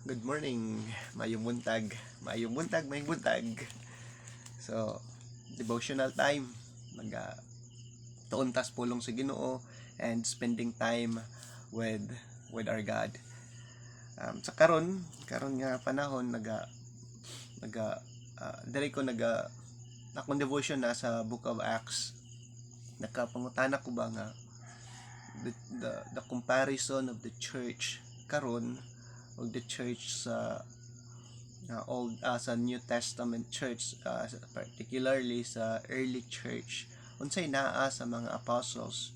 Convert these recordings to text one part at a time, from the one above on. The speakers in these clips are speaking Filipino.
Good morning, mayong buntag, mayong buntag. So, devotional time, mag tuuntas pulong sa Ginoo and spending time with our God. Sa karon nga panahon diri ko akong devotion na sa Book of Acts. Nakapangutana ko ba nga the comparison of the church karon og the church sa sa New Testament church, particularly sa early church, unsay naa sa mga apostles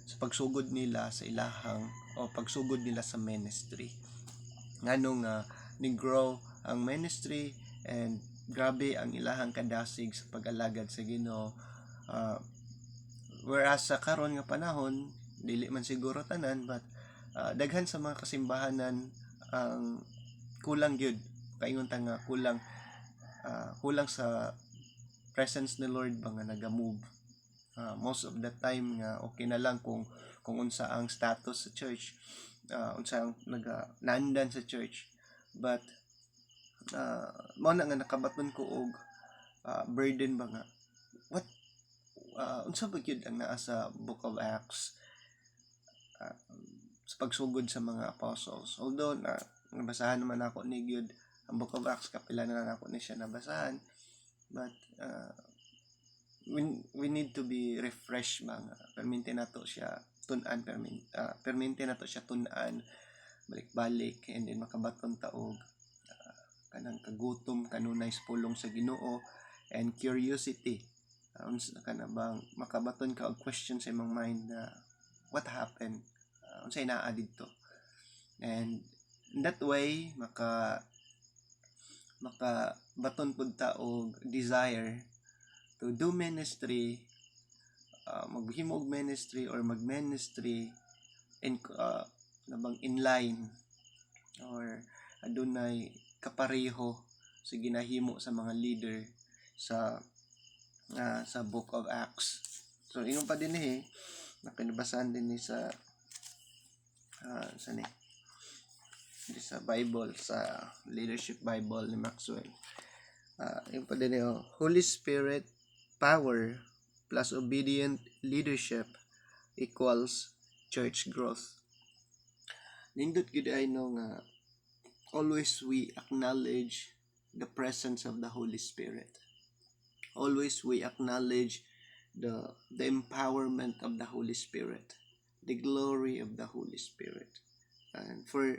sa pagsugod nila sa ilahang o pagsugod nila sa ministry, nganong ni-grow ang ministry and grabe ang ilahang kadasig sa pag-alagad sa Ginoo. Whereas sa karon nga panahon dili man siguro tanan, but daghan sa mga kasimbahanan ang kulang gyud, kaingon ta nga kulang sa presence ni Lord ba nga naga-move. Most of the time nga okay na lang kung unsa ang status sa church, unsa ang nandan sa church, but mao na nga nakabaton ko og burden ba nga what unsa ba gyud ang naa sa Book of Acts sa pagsugod sa mga apostles. Although nabasahan naman ako ni gyud ang Book of Acts, kapila na ako ni siya nabasahan, but we need to be refreshed ba nga permente nato siya tun-an, permente nato siya tun-an balik-balik, and then makabaton ta og kanang kagutom kanunay sa pulong sa Ginoo and curiosity. Unsa kana bang makabaton ka og question sa imong mind na what happened, unsay naa didto, and in that way baton pud ta og desire to do ministry, maghimo og ministry or mag-ministry in in line or adunay kapareho sa ginahimo sa mga leader sa Book of Acts. So ingon pa din nakinabasahan din sa sa Bible, sa Leadership Bible ni Maxwell. Yung pa din Holy Spirit power plus obedient leadership equals church growth. Nindot gid ay nga always we acknowledge the presence of the Holy Spirit. Always we acknowledge the empowerment of the Holy Spirit, the glory of the Holy Spirit, and for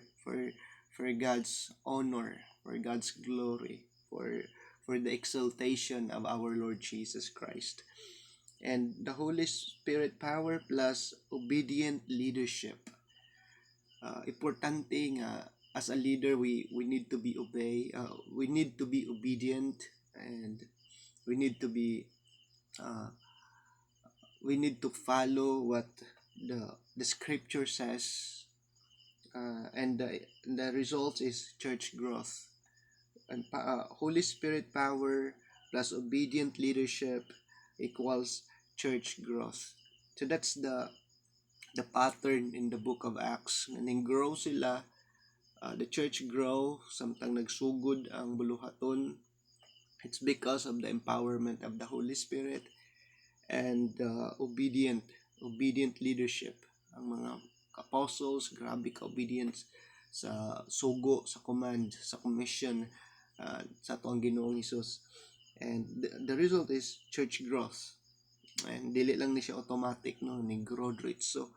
God's honor, for God's glory, for the exaltation of our Lord Jesus Christ. And the Holy Spirit power plus obedient leadership. Importante nga as a leader we need to be obedient, and we need to follow what the scripture says, and the result is church growth. And Holy Spirit power plus obedient leadership equals church growth. So that's the pattern in the Book of Acts. Ning grow sila, the church grow samtang nagsugod ang buluhaton. It's because of the empowerment of the Holy Spirit and obedient leadership. Ang mga apostles, grabe ka obedience sa sugo, sa command, sa commission sa ato ang Ginoong Hesus. And the result is church growth. And dili lang ni siya automatic, ni growth rate. So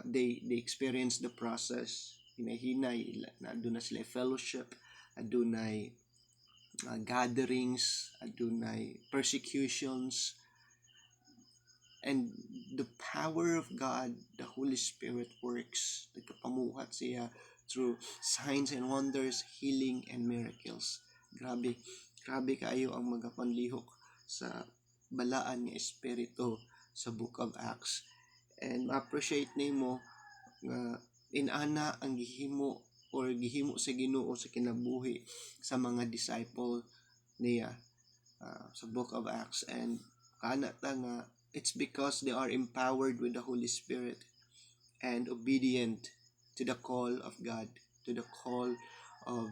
they experience the process. Hinay-hinay na aduna sila fellowship, adunay gatherings, adunay persecutions, and the power of God, the Holy Spirit works. Nagkapamuhat siya through signs and wonders, healing and miracles. Grabe kaayo ang magapanlihok sa balaan nga espiritu sa Book of Acts. And ma-appreciate nimo nga inana ang gihimo sa Ginoo sa kinabuhi sa mga disciple niya sa Book of Acts. And kana ta nga it's because they are empowered with the Holy Spirit and obedient to the call of God, to the call of